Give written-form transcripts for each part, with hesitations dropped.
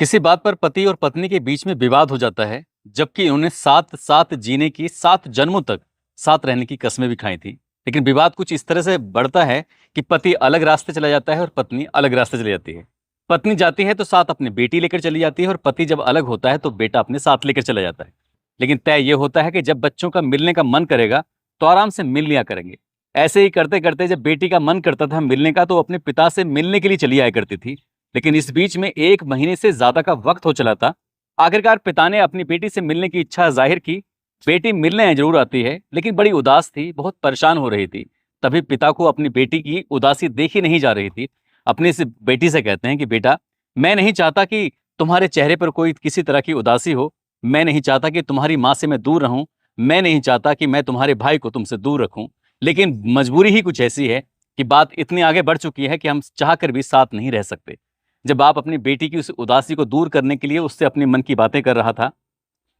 किसी बात पर पति और पत्नी के बीच में विवाद हो जाता है, जबकि उन्होंने साथ साथ जीने की 7 जन्मों तक साथ रहने की कस्में भी खाई थी। लेकिन विवाद कुछ इस तरह से बढ़ता है कि पति अलग रास्ते चला जाता है और पत्नी अलग रास्ते चली जाती है। पत्नी जाती है तो साथ अपनी बेटी लेकर चली जाती है और पति जब अलग होता है तो बेटा अपने साथ लेकर चला जाता है। लेकिन तय ये होता है कि जब बच्चों का मिलने का मन करेगा तो आराम से मिल लिया करेंगे। ऐसे ही करते करते जब बेटी का मन करता था मिलने का तो अपने पिता से मिलने के लिए चली आया करती थी। लेकिन इस बीच में 1 महीने से ज़्यादा का वक़्त हो चला था। आखिरकार पिता ने अपनी बेटी से मिलने की इच्छा ज़ाहिर की। बेटी मिलने ज़रूर आती है, लेकिन बड़ी उदास थी, बहुत परेशान हो रही थी। तभी पिता को अपनी बेटी की उदासी देखी नहीं जा रही थी। अपनी इस बेटी से कहते हैं कि बेटा, मैं नहीं चाहता कि तुम्हारे चेहरे पर कोई किसी तरह की उदासी हो। मैं नहीं चाहता कि तुम्हारी माँ से मैं दूर रहूँ। मैं नहीं चाहता कि मैं तुम्हारे भाई को तुमसे दूर रखूँ। लेकिन मजबूरी ही कुछ ऐसी है कि बात इतनी आगे बढ़ चुकी है कि हम चाहकर भी साथ नहीं रह सकते। जब बाप अपनी बेटी की उस उदासी को दूर करने के लिए उससे अपने मन की बातें कर रहा था,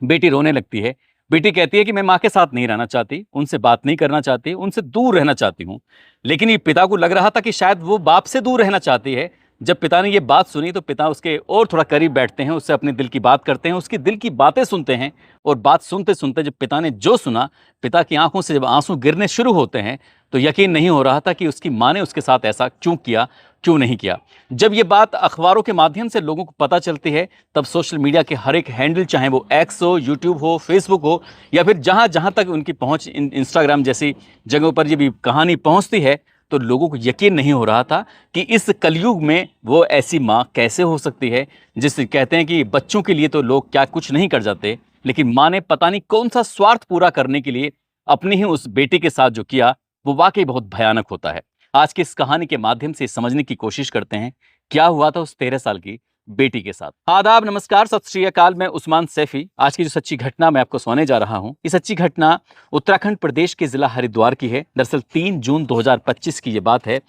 बेटी रोने लगती है। बेटी कहती है कि मैं माँ के साथ नहीं रहना चाहती, उनसे बात नहीं करना चाहती, उनसे दूर रहना चाहती हूँ। लेकिन ये पिता को लग रहा था कि शायद वो बाप से दूर रहना चाहती है। जब पिता ने ये बात सुनी तो पिता उसके और थोड़ा करीब बैठते हैं, उससे अपने दिल की बात करते हैं, उसकी दिल की बातें सुनते हैं। और बात सुनते-सुनते जब पिता ने जो सुना, पिता की आँखों से जब आँसू गिरने शुरू होते हैं, तो यकीन नहीं हो रहा था कि उसकी माँ ने उसके साथ ऐसा क्यों किया, क्यों नहीं किया। जब ये बात अखबारों के माध्यम से लोगों को पता चलती है, तब सोशल मीडिया के हर एक हैंडल, चाहे वो एक्स हो, यूट्यूब हो, फेसबुक हो, या फिर जहाँ-जहाँ तक उनकी पहुँच इंस्टाग्राम जैसी जगहों पर ये भी कहानी पहुँचती है, तो लोगों को यकीन नहीं हो रहा था कि इस कलयुग में वो ऐसी माँ कैसे हो सकती है। जिसे कहते हैं कि बच्चों के लिए तो लोग क्या कुछ नहीं कर जाते, लेकिन माँ ने पता नहीं कौन-सा स्वार्थ पूरा करने के लिए अपनी ही उस बेटी के साथ जो किया, वो वाक़ई बहुत भयानक होता है। आज की इस कहानी के माध्यम से समझने की कोशिश करते हैं, क्या हुआ था उस 13 साल की बेटी के साथ। आदाब, नमस्कार, सत श्री अकाल, मैं उस्मान सैफी। आज की जो सच्ची घटना मैं आपको सुनाने जा रहा हूँ, ये सच्ची घटना उत्तराखंड प्रदेश के जिला हरिद्वार की है। दरअसल 3 जून 2025 की ये बात है।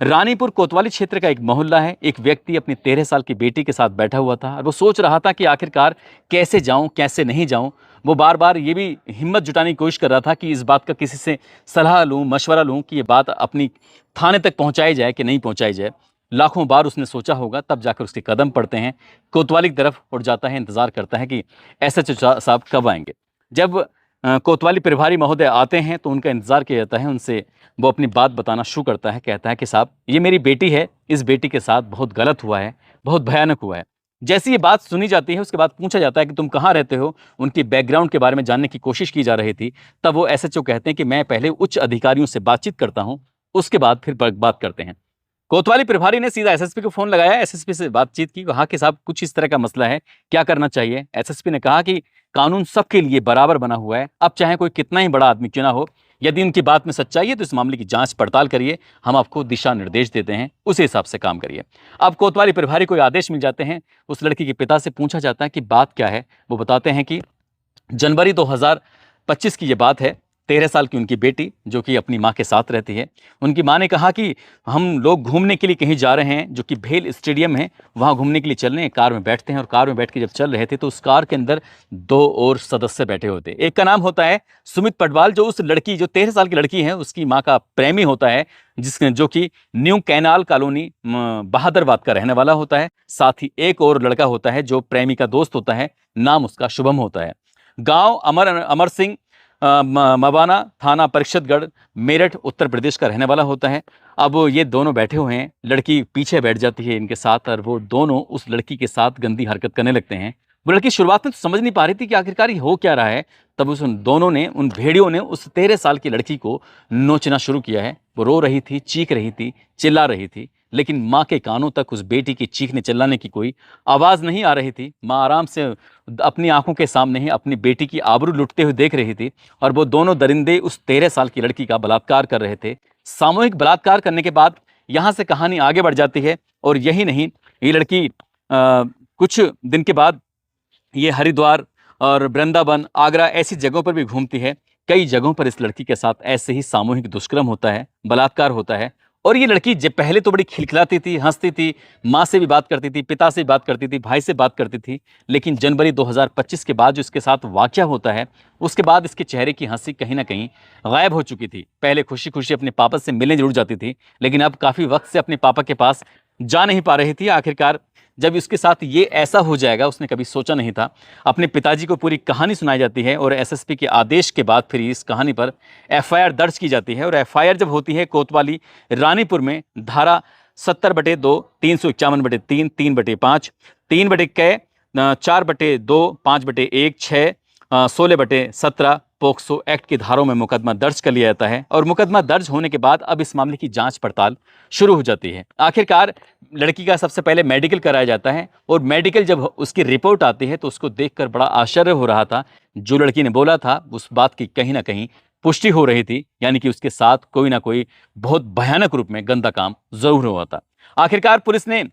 रानीपुर कोतवाली क्षेत्र का एक मोहल्ला है। एक व्यक्ति अपनी 13 साल की बेटी के साथ बैठा हुआ था और वो सोच रहा था कि आखिरकार कैसे जाऊँ, कैसे नहीं जाऊँ। वो बार-बार ये भी हिम्मत जुटाने की कोशिश कर रहा था कि इस बात का किसी से सलाह लूँ, मशवरा लूँ कि ये बात अपनी थाने तक पहुँचाई जाए कि नहीं पहुँचाई जाए। लाखों बार उसने सोचा होगा, तब जाकर उसके कदम पड़ते हैं। कोतवाली की तरफ उठ जाता है, इंतज़ार करता है कि एसएचओ साहब कब आएँगे। जब कोतवाली प्रभारी महोदय आते हैं तो उनका इंतज़ार किया जाता है। उनसे वो अपनी बात बताना शुरू करता है। कहता है कि साहब, ये मेरी बेटी है, इस बेटी के साथ बहुत गलत हुआ है, बहुत भयानक हुआ है। जैसे ये बात सुनी जाती है, उसके बाद पूछा जाता है कि तुम कहाँ रहते हो? उनकी बैकग्राउंड के बारे में जानने की कोशिश की जा रही थी। तब वो एसएचओ कहते हैं कि मैं पहले उच्च अधिकारियों से बातचीत करता हूँ, उसके बाद फिर बात करते हैं। कोतवाली प्रभारी ने सीधा एसएसपी को फ़ोन लगाया, एसएसपी से बातचीत की, कहा कि साहब कुछ इस तरह का मसला है, क्या करना चाहिए? एसएसपी ने कहा कि कानून सबके लिए बराबर बना हुआ है, अब चाहे कोई कितना ही बड़ा आदमी क्यों ना हो, यदि उनकी बात में सच्चाई है तो इस मामले की जाँच पड़ताल करिए, हम आपको दिशा निर्देश देते हैं, उसी हिसाब से काम करिए। अब कोतवाली प्रभारी को आदेश मिल जाते हैं, उस लड़की के पिता से पूछा जाता है कि बात क्या है? वो बताते हैं कि जनवरी 2025 की ये बात है। 13 साल की उनकी बेटी जो कि अपनी माँ के साथ रहती है। उनकी माँ ने कहा कि हम लोग घूमने के लिए कहीं जा रहे हैं, जो कि भेल स्टेडियम है, वहाँ घूमने के लिए चल रहे हैं। कार में बैठते हैं और कार में बैठ के जब चल रहे थे तो उस कार के अंदर 2 और सदस्य बैठे होते हैं। एक का नाम होता है सुमित पटवाल, जो उस लड़की, जो 13 साल की लड़की है, उसकी माँ का प्रेमी होता है, जो कि न्यू कैनाल कॉलोनी बहादुराबाद का रहने वाला होता है। साथ ही एक और लड़का होता है जो प्रेमी का दोस्त होता है, नाम उसका शुभम होता है। गांव अमर सिंह, मवाना, थाना परिषदगढ़, मेरठ, उत्तर प्रदेश का रहने वाला होता है। अब ये दोनों बैठे हुए हैं, लड़की पीछे बैठ जाती है इनके साथ और वो दोनों उस लड़की के साथ गंदी हरकत करने लगते हैं। वो लड़की शुरुआत में तो समझ नहीं पा रही थी कि आखिरकार ये हो क्या रहा है। तब उन दोनों ने, उन भेड़ियों ने उस 13 साल की लड़की को नोचना शुरू किया है। वो रो रही थी, चीख रही थी, चिल्ला रही थी, लेकिन माँ के कानों तक उस बेटी की चीखने चिल्लाने की कोई आवाज़ नहीं आ रही थी। माँ आराम से अपनी आंखों के सामने ही अपनी बेटी की आबरू लुटते हुए देख रही थी और वो दोनों दरिंदे उस 13 साल की लड़की का बलात्कार कर रहे थे। सामूहिक बलात्कार करने के बाद यहाँ से कहानी आगे बढ़ जाती है और यही नहीं, ये लड़की कुछ दिन के बाद ये हरिद्वार और वृंदावन, आगरा ऐसी जगहों पर भी घूमती है। कई जगहों पर इस लड़की के साथ ऐसे ही सामूहिक दुष्कर्म होता है, बलात्कार होता है। और ये लड़की जब पहले तो बड़ी खिलखिलाती थी, हंसती थी, माँ से भी बात करती थी, पिता से भी बात करती थी, भाई से बात करती थी। लेकिन जनवरी 2025 के बाद जो इसके साथ वाक़या होता है, उसके बाद इसके चेहरे की हंसी कहीं न कहीं गायब हो चुकी थी। पहले खुशी-खुशी अपने पापा से मिलने ज़रूर जाती थी, लेकिन अब काफ़ी वक़्त से अपने पापा के पास जा नहीं पा रही थी। आखिरकार जब उसके साथ ये ऐसा हो जाएगा उसने कभी सोचा नहीं था। अपने पिताजी को पूरी कहानी सुनाई जाती है और एसएसपी के आदेश के बाद फिर इस कहानी पर एफआईआर दर्ज की जाती है। और एफआईआर जब होती है कोतवाली रानीपुर में धारा 70/2, 351/3, 3/5, 3/क, 4/2, 5/1, 6, 16/17 पोक्सो एक्ट की धाराओं में मुकदमा दर्ज कर लिया जाता है। और मुकदमा दर्ज होने के बाद अब इस मामले की जांच पड़ताल शुरू हो जाती है। आखिरकार लड़की का सबसे पहले मेडिकल कराया जाता है और मेडिकल जब उसकी रिपोर्ट आती है तो उसको देखकर बड़ा आश्चर्य हो रहा था। जो लड़की ने बोला था उस बात की कहीं ना कहीं पुष्टि हो रही थी, यानी कि उसके साथ कोई ना कोई बहुत भयानक रूप में गंदा काम जरूर हुआ था। आखिरकार पुलिस ने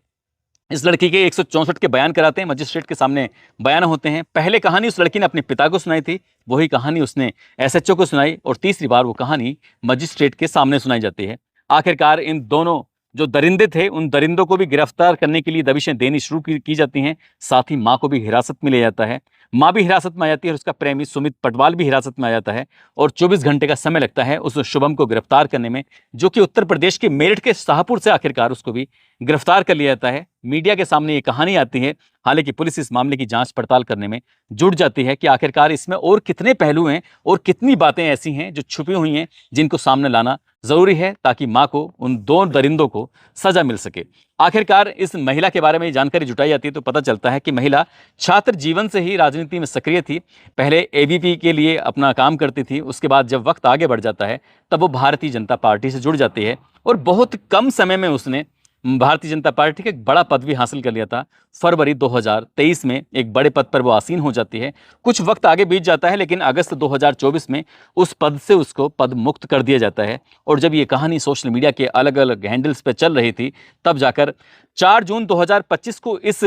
इस लड़की के 164 के बयान कराते हैं, मजिस्ट्रेट के सामने बयान होते हैं। पहले कहानी उस लड़की ने अपने पिता को सुनाई थी, वही कहानी उसने एसएचओ को सुनाई और तीसरी बार वो कहानी मजिस्ट्रेट के सामने सुनाई जाती है। आखिरकार इन दोनों जो दरिंदे थे उन दरिंदों को भी गिरफ्तार करने के लिए दबिशें देनी शुरू की जाती हैं। साथ ही माँ को भी हिरासत में लिया जाता है। माँ भी हिरासत में आ जाती है और उसका प्रेमी सुमित पटवाल भी हिरासत में आ जाता है और 24 घंटे का समय लगता है उस शुभम को गिरफ्तार करने में, जो कि उत्तर प्रदेश के मेरठ के शाहपुर से आखिरकार उसको भी गिरफ्तार कर लिया जाता है। मीडिया के सामने ये कहानी आती है। हालांकि पुलिस इस मामले की जांच पड़ताल करने में जुट जाती है कि आखिरकार इसमें और कितने पहलू हैं और कितनी बातें ऐसी हैं जो छुपी हुई हैं जिनको सामने लाना जरूरी है ताकि मां को, उन दो दरिंदों को सजा मिल सके। आखिरकार इस महिला के बारे में जानकारी जुटाई जाती है तो पता चलता है कि महिला छात्र जीवन से ही राजनीति में सक्रिय थी। पहले एबीपी के लिए अपना काम करती थी, उसके बाद जब वक्त आगे बढ़ जाता है तब वो भारतीय जनता पार्टी से जुड़ जाती है और बहुत कम समय में उसने भारतीय जनता पार्टी का एक बड़ा पद भी हासिल कर लिया था। फरवरी 2023 में एक बड़े पद पर वो आसीन हो जाती है। कुछ वक्त आगे बीत जाता है लेकिन अगस्त 2024 में उस पद से उसको पद मुक्त कर दिया जाता है। और जब ये कहानी सोशल मीडिया के अलग अलग हैंडल्स पर चल रही थी तब जाकर 4 जून 2025 को इस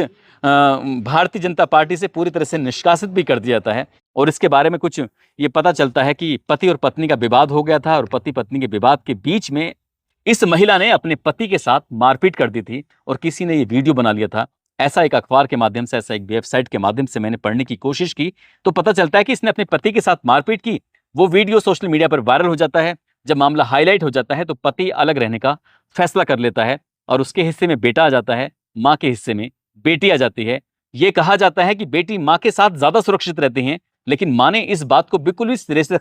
भारतीय जनता पार्टी से पूरी तरह से निष्कासित भी कर दिया जाता है। और इसके बारे में कुछ ये पता चलता है कि पति और पत्नी का विवाद हो गया था और पति पत्नी के विवाद के बीच में इस महिला ने अपने पति के साथ मारपीट कर दी थी और किसी ने ये वीडियो बना लिया था। ऐसा एक अखबार के माध्यम से, ऐसा एक वेबसाइट के माध्यम से मैंने पढ़ने की कोशिश की तो पता चलता है कि इसने अपने पति के साथ मारपीट की। वो वीडियो सोशल मीडिया पर वायरल हो जाता है। जब मामला हाईलाइट हो जाता है तो पति अलग रहने का फैसला कर लेता है और उसके हिस्से में बेटा आ जाता है, माँ के हिस्से में बेटी आ जाती है। ये कहा जाता है कि बेटी माँ के साथ ज्यादा सुरक्षित रहती हैं, लेकिन माँ ने इस बात को बिल्कुल भी सिरे से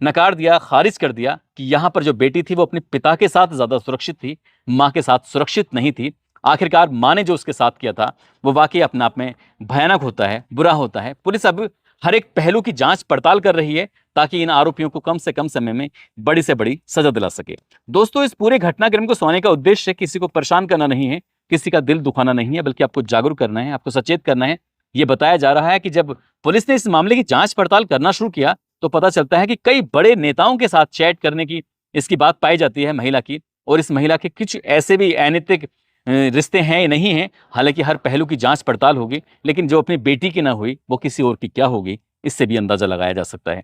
नकार दिया, खारिज कर दिया कि यहाँ पर जो बेटी थी वो अपने पिता के साथ ज्यादा सुरक्षित थी, माँ के साथ सुरक्षित नहीं थी। आखिरकार माँ ने जो उसके साथ किया था वो वाकई अपने आप में भयानक होता है, बुरा होता है। पुलिस अब हर एक पहलू की जांच पड़ताल कर रही है ताकि इन आरोपियों को कम से कम समय में बड़ी से बड़ी सजा दिला सके। दोस्तों, इस पूरे घटनाक्रम को सुनाने का उद्देश्य किसी को परेशान करना नहीं है, किसी का दिल दुखाना नहीं है, बल्कि आपको जागरूक करना है, आपको सचेत करना है। ये बताया जा रहा है कि जब पुलिस ने इस मामले की जांच पड़ताल करना शुरू किया तो पता चलता है कि कई बड़े नेताओं के साथ चैट करने की इसकी बात पाई जाती है महिला की। और इस महिला के कुछ ऐसे भी अनैतिक रिश्ते हैं या नहीं हैं। हालांकि हर पहलू की जांच पड़ताल होगी, लेकिन जो अपनी बेटी की ना हुई वो किसी और की क्या होगी इससे भी अंदाजा लगाया जा सकता है।